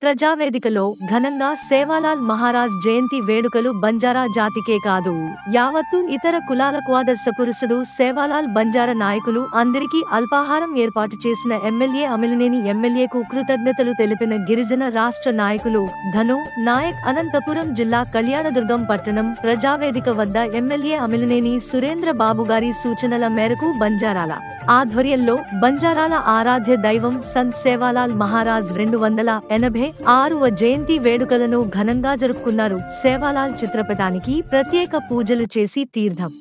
ప్రజావేదికలో ఘనంగా సేవాలాల్ మహారాజ్ జయంతి వేడుకలు బంజారా జాతికే కాదు యావత్తు ఇతర కులాలకు ఆదర్శ పురుషుడు సేవాలాల్ బంజారా నాయకులు అందరికీ అల్పాహారం ఏర్పాటు చేసిన ఎమ్మెల్యే అమిలినేని ఎమ్మెల్యేకు కృతజ్ఞతలు తెలిపిన గిరిజన రాష్ట్ర నాయకులు ధను నాయక్ అనంతపురం జిల్లా కళ్యాణదుర్గం పట్టణం ప్రజావేదిక వద్ద ఎమ్మెల్యే అమిలినేని సురేంద్ర బాబు గారి సూచనల మేరకు బంజారాల ఆధ్వర్యంలో బంజారాల ఆరాధ్య దైవం సంత్ సేవాలాల్ మహారాజ్ 286వ జయంతి వేడుకలను ఘనంగా జరుపుకున్నారు. సేవాలాల్ చిత్రపటానికి ప్రత్యేక పూజలు చేసి తీర్థం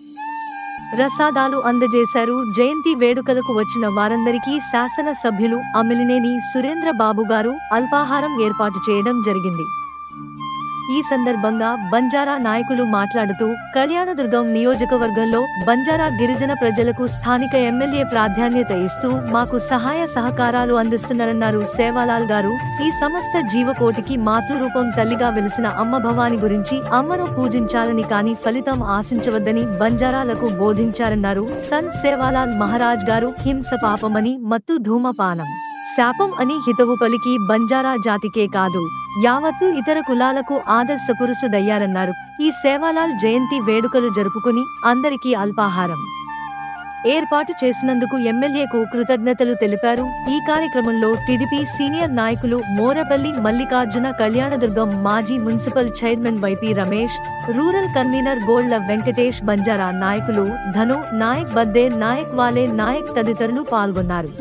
రసాదాలు అందజేశారు. జయంతి వేడుకలకు వచ్చిన వారందరికీ శాసన సభ్యులు అమిలినేని సురేంద్ర బాబు గారు అల్పాహారం ఏర్పాటు చేయడం జరిగింది. ఈ సందర్భంగా బంజారా నాయకులు మాట్లాడుతూ కళ్యాణదుర్గం నియోజకవర్గంలో బంజారా గిరిజన ప్రజలకు స్థానిక ఎమ్మెల్యే ప్రాధాన్యత ఇస్తూ మాకు సహాయ సహకారాలు అందిస్తున్నారన్నారు. సేవాలాల్ గారు ఈ సమస్త జీవకోటికి మాతృరూపం తల్లిగా వెలిసిన అమ్మ భవాని గురించి అమ్మను పూజించాలని కానీ ఫలితం ఆశించవద్దని బంజారాలకు బోధించారన్నారు. సంత్ సేవాలాల్ మహారాజ్ గారు హింస పాపమని మత్తు ధూమపానం శాపం అని హితవు పలికి బంజారా జాతికే కాదు యావత్తు ఇతర కులాలకు ఆదర్శ పురుషుడయ్యారన్నారు. ఈ సేవాలాల్ జయంతి వేడుకలు జరుపుకుని అందరికీ అల్పాహారం ఏర్పాటు చేసినందుకు ఎమ్మెల్యేకు కృతజ్ఞతలు తెలిపారు. ఈ కార్యక్రమంలో టీడీపీ సీనియర్ నాయకులు మోరపల్లి మల్లికార్జున, కళ్యాణదుర్గం మాజీ municipal chairman YP Ramesh, rural convener Golla Venkatesh, Banjara నాయకులు ధను నాయక్, బద్దే నాయక్, వాలే నాయక్ తదితరులు పాల్గొన్నారు.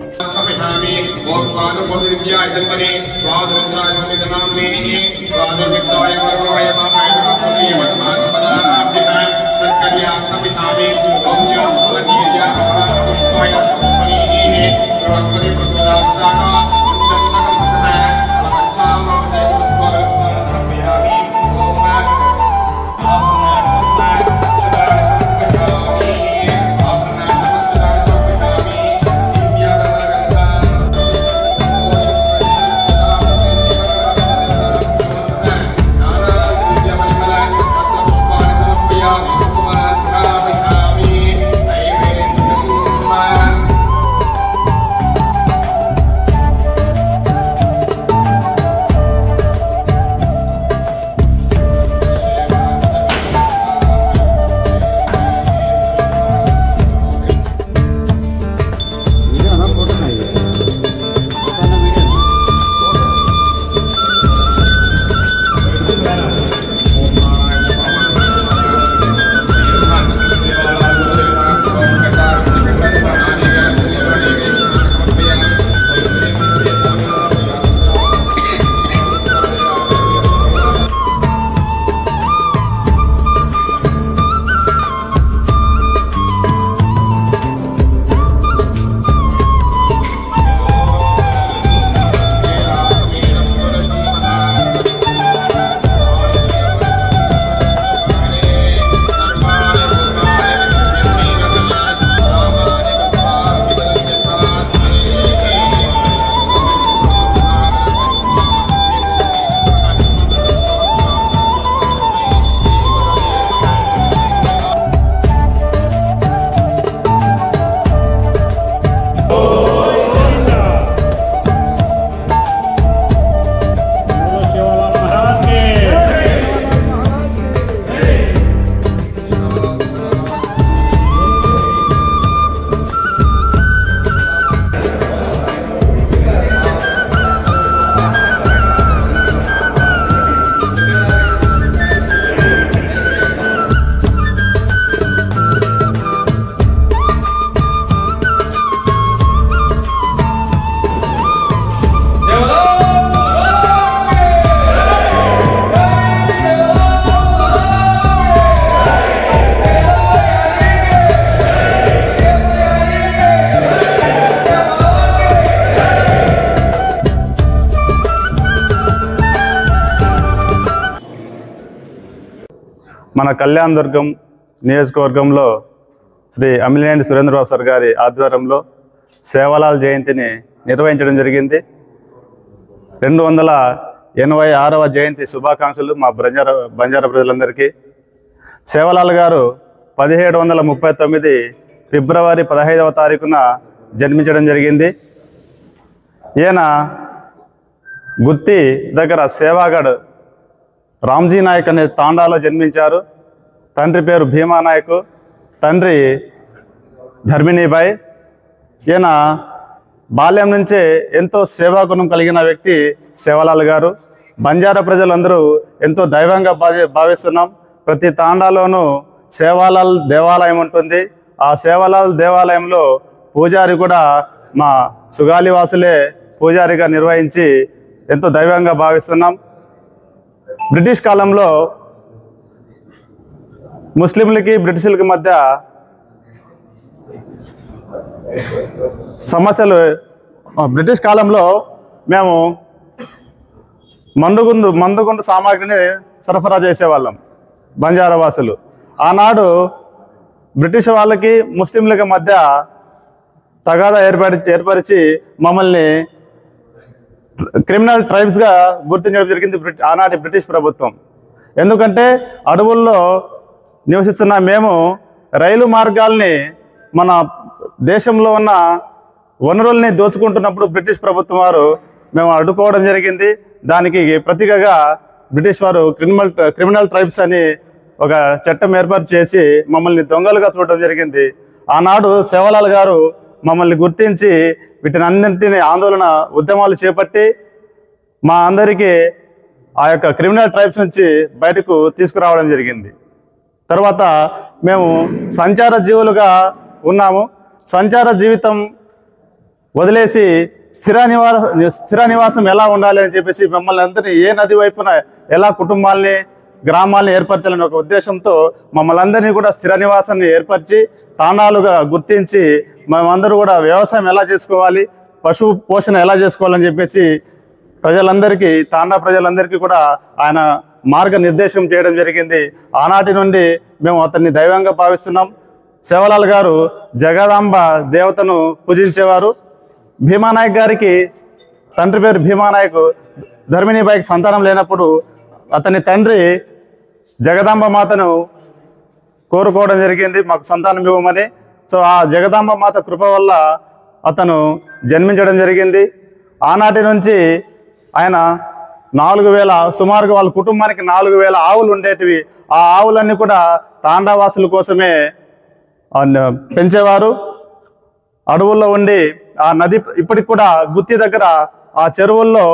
మన కళ్యాణదుర్గం నియోజకవర్గంలో శ్రీ అమిలినేని సురేంద్రబాబు సార్ గారి ఆధ్వర్యంలో సేవాలాల్ జయంతిని నిర్వహించడం జరిగింది. 286వ జయంతి శుభాకాంక్షలు మా బంజారా ప్రజలందరికీ. సేవాలాల్ గారు 1739 ఫిబ్రవరి 15వ తారీఖున జన్మించడం జరిగింది. ఈయన గుత్తి దగ్గర సేవాగఢ్ రామ్జీ నాయక్ అనే తాండాలో జన్మించారు. తండ్రి పేరు భీమా నాయక్, తండ్రి ధర్మిణీబాయి. ఈయన బాల్యం నుంచే ఎంతో సేవాగుణం కలిగిన వ్యక్తి సేవాలాల్ గారు. బంజారా ప్రజలందరూ ఎంతో దైవంగా భావిస్తున్నాం. ప్రతి తాండాలోనూ సేవాలాల్ దేవాలయం ఉంటుంది. ఆ సేవాలాల్ దేవాలయంలో పూజారి కూడా మా సుగాలివాసులే పూజారిగా నిర్వహించి ఎంతో దైవంగా భావిస్తున్నాం. బ్రిటిష్ కాలంలో ముస్లింలకి బ్రిటిషులకి మధ్య సమస్యలు, బ్రిటిష్ కాలంలో మేము మందుగుండు సామాగ్రిని సరఫరా చేసేవాళ్ళం బంజారా వాసులు. ఆనాడు బ్రిటిష్ వాళ్ళకి ముస్లింలకి మధ్య తగాదా ఏర్పరిచి మమ్మల్ని క్రిమినల్ ట్రైబ్స్గా గుర్తించడం జరిగింది ఆనాటి బ్రిటిష్ ప్రభుత్వం. ఎందుకంటే అడవుల్లో నివసిస్తున్న మేము రైలు మార్గాల్ని, మన దేశంలో ఉన్న వనరుల్ని దోచుకుంటున్నప్పుడు బ్రిటిష్ ప్రభుత్వం వారు మేము అడ్డుకోవడం జరిగింది. దానికి ప్రతీకగా బ్రిటిష్ వారు క్రిమినల్ ట్రైబ్స్ అని ఒక చట్టం ఏర్పాటు చేసి మమ్మల్ని దొంగలుగా చూడడం జరిగింది. ఆనాడు సేవాలాల్ గారు మమ్మల్ని గుర్తించి వీటిని అన్నింటినీ ఆందోళన ఉద్యమాలు చేపట్టి మా అందరికీ ఆ యొక్క క్రిమినల్ ట్రైబ్స్ నుంచి బయటకు తీసుకురావడం జరిగింది. తర్వాత మేము సంచార జీవులుగా ఉన్నాము. సంచార జీవితం వదిలేసి స్థిర నివాసం ఎలా ఉండాలి అని చెప్పేసి మమ్మల్ని అందరినీ ఏ నది వైపున ఎలా కుటుంబాలని గ్రామాలని ఏర్పరచాలని ఒక ఉద్దేశంతో మమ్మల్ని అందరినీ కూడా స్థిర నివాసాన్ని ఏర్పరిచి తాండాలుగా గుర్తించి మేమందరూ కూడా వ్యవసాయం ఎలా చేసుకోవాలి, పశువు పోషణ ఎలా చేసుకోవాలని చెప్పేసి ప్రజలందరికీ, తాండా ప్రజలందరికీ కూడా ఆయన మార్గనిర్దేశం చేయడం జరిగింది. ఆనాటి నుండి మేము అతన్ని దైవంగా భావిస్తున్నాం. సేవాలాల్ గారు జగదాంబ దేవతను పూజించేవారు. భీమానాయక్ గారికి తండ్రి పేరు భీమానాయక్, ధర్మిణీబాయికి సంతానం లేనప్పుడు అతని తండ్రి జగదాంబ మాతను కోరుకోవడం జరిగింది మాకు సంతానం ఇవ్వమని. సో ఆ జగదాంబ మాత కృప వల్ల అతను జన్మించడం జరిగింది. ఆనాటి నుంచి ఆయన 4000 సుమారుగా వాళ్ళ కుటుంబానికి 4000 ఆవులు ఉండేటివి. ఆ ఆవులన్నీ కూడా తాండావాసుల కోసమే పెంచేవారు. అడవుల్లో ఉండి ఆ నది ఇప్పటికి కూడా గుత్తి దగ్గర ఆ చెరువుల్లో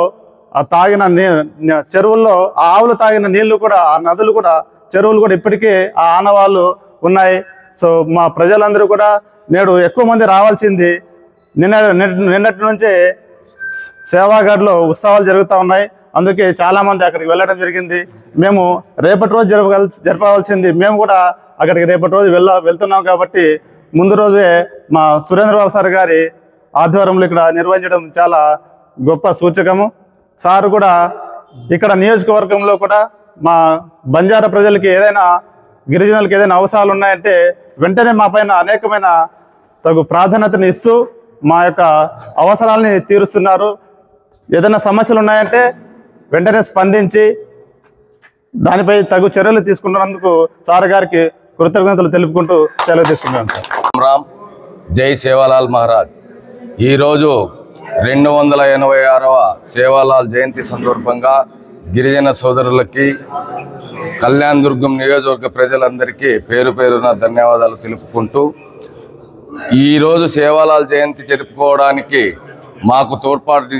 చెరువుల్లో ఆ ఆవులు తాగిన నీళ్లు కూడా, ఆ నదులు కూడా, చెరువులు కూడా ఇప్పటికీ ఆ ఆనవాళ్ళు ఉన్నాయి. సో మా ప్రజలందరూ కూడా నేడు ఎక్కువ మంది రావాల్సింది. నిన్నటి నుంచే సేవాగఢ్లో ఉత్సవాలు జరుగుతూ ఉన్నాయి. అందుకే చాలామంది అక్కడికి వెళ్ళడం జరిగింది. మేము రేపటి రోజు జరపవలసింది మేము కూడా అక్కడికి రేపటి రోజు వెళ్తున్నాం కాబట్టి ముందు రోజే మా సురేంద్రబాబు సార్ గారి ఆధ్వర్యంలో ఇక్కడ నిర్వహించడం చాలా గొప్ప సూచకము. సార్ కూడా ఇక్కడ నియోజకవర్గంలో కూడా మా బంజారా ప్రజలకి ఏదైనా, గిరిజనులకి ఏదైనా అవసరాలు ఉన్నాయంటే వెంటనే మా పైన అనేకమైన తగు ప్రాధాన్యతను ఇస్తూ మా యొక్క అవసరాలని తీరుస్తున్నారు. ఏదైనా సమస్యలు ఉన్నాయంటే వెంటనే స్పందించి దానిపై తగు చర్యలు తీసుకున్నందుకు సార్ గారికి కృతజ్ఞతలు తెలుపుకుంటూ సెలవు తీసుకుంటున్నాను. సార్ రామ్, జై సేవాలాల్ మహారాజ్. ఈరోజు 286వ సేవాలాల్ జయంతి సందర్భంగా గిరిజన సోదరులకి, కళ్యాణ్ దుర్గం నియోజకవర్గ ప్రజలందరికీ పేరు పేరున ధన్యవాదాలు తెలుపుకుంటూ, ఈరోజు సేవాలాల్ జయంతి జరుపుకోవడానికి మాకు తోడ్పాటు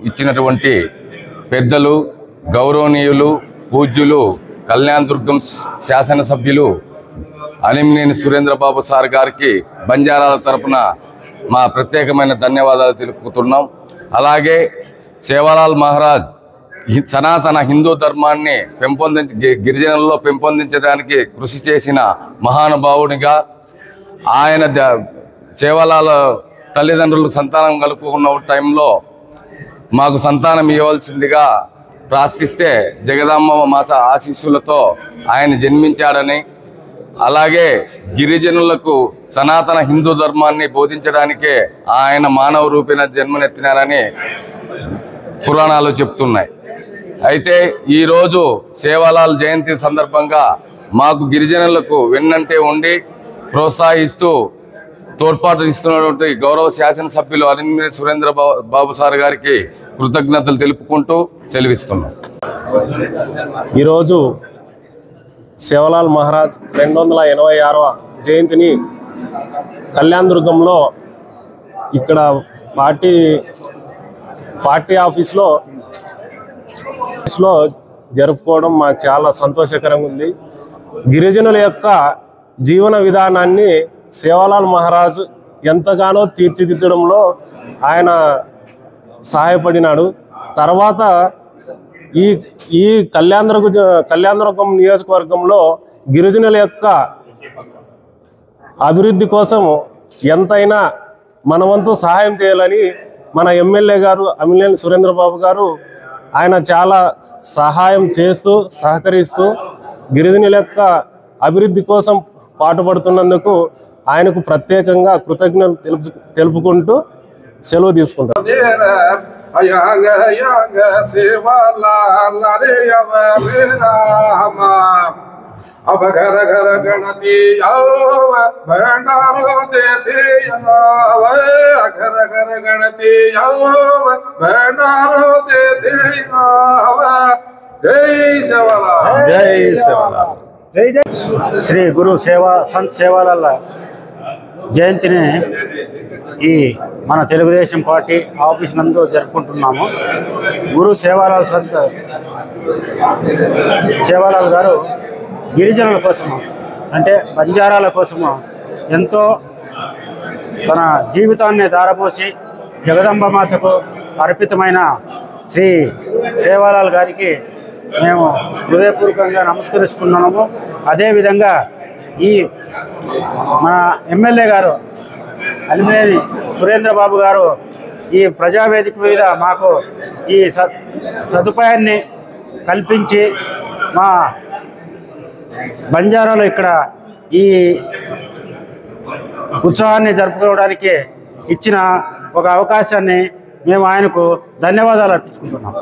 ఇచ్చినటువంటి పెద్దలు, గౌరవనీయులు, పూజ్యులు, కళ్యాణ్ దుర్గం శాసనసభ్యులు అలిమినేని సురేంద్రబాబు సార్ గారికి బంజారాల తరపున మా ప్రత్యేకమైన ధన్యవాదాలు తెలుపుతున్నాం. అలాగే సేవాలాల్ మహారాజ్ సనాతన హిందూ ధర్మాన్ని గిరిజనుల్లో పెంపొందించడానికి కృషి చేసిన మహానుభావునిగా, ఆయన సేవాలాల్ తల్లిదండ్రులు సంతానం కలుపుకున్న టైంలో మాకు సంతానం ఇవ్వవలసిందిగా ప్రార్థిస్తే జగదాంబ మాత ఆశీస్సులతో ఆయన జన్మించాడని, అలాగే గిరిజనులకు సనాతన హిందూ ధర్మాన్ని బోధించడానికే ఆయన మానవ రూపేణ జన్మనెత్తినారని పురాణాలు చెప్తున్నాయి. అయితే ఈరోజు సేవాలాల్ జయంతి సందర్భంగా మాకు గిరిజనులకు వెన్నంటే ఉండి ప్రోత్సహిస్తూ తోడ్పాటు ఇస్తున్నటువంటి గౌరవ శాసనసభ్యులు అలిమినేని సురేంద్ర బాబు సార్ గారికి కృతజ్ఞతలు తెలుపుకుంటూ సెలవిస్తున్నాం. ఈరోజు సేవలాల్ మహారాజ్ 286వ జయంతిని కళ్యాణదుర్గంలో ఇక్కడ పార్టీ ఆఫీస్లో జరుపుకోవడం మాకు చాలా సంతోషకరంగా ఉంది. గిరిజనుల యొక్క జీవన విధానాన్ని సేవలాల్ మహారాజ్ ఎంతగానో తీర్చిదిద్దడంలో ఆయన సహాయపడినాడు. తర్వాత ఈ కళ్యాణదుర్గం నియోజకవర్గంలో గిరిజనుల యొక్క అభివృద్ధి కోసం ఎంతైనా మన వంతు సహాయం చేయాలని మన ఎమ్మెల్యే గారు అలిమినేని సురేంద్ర బాబు గారు ఆయన చాలా సహాయం చేస్తూ సహకరిస్తూ గిరిజనుల యొక్క అభివృద్ధి కోసం పాటుపడుతున్నందుకు ఆయనకు ప్రత్యేకంగా కృతజ్ఞతలు తెలుపుకుంటూ సెలవు తీసుకుంటారు. अब घर घर गणती भंडारो देते घर घर गणती भंडारो देते जय सेवालाल జై సేవాలాల్. శ్రీ గురు సంత్ సేవాలాల్ జయంతిని ఈ మన తెలుగుదేశం పార్టీ ఆఫీస్ నందు జరుపుకుంటున్నాము. గురు సేవాలాల్ గారు గిరిజనుల కోసము అంటే బంజారాల కోసము ఎంతో తన జీవితాన్ని ధారపోసి జగదంబ మాతకు అర్పితమైన శ్రీ సేవాలాల్ గారికి మేము హృదయపూర్వకంగా నమస్కరిస్తున్నాము. అదేవిధంగా ఈ మన ఎమ్మెల్యే గారు అలిమినేని సురేంద్ర బాబు గారు ఈ ప్రజావేదిక మీద మాకు ఈ సదుపాయాన్ని కల్పించి మా బంజారాలో ఇక్కడ ఈ ఉత్సవాన్ని జరుపుకోవడానికి ఇచ్చిన ఒక అవకాశాన్ని మేము ఆయనకు ధన్యవాదాలు అర్పించుకుంటున్నాం.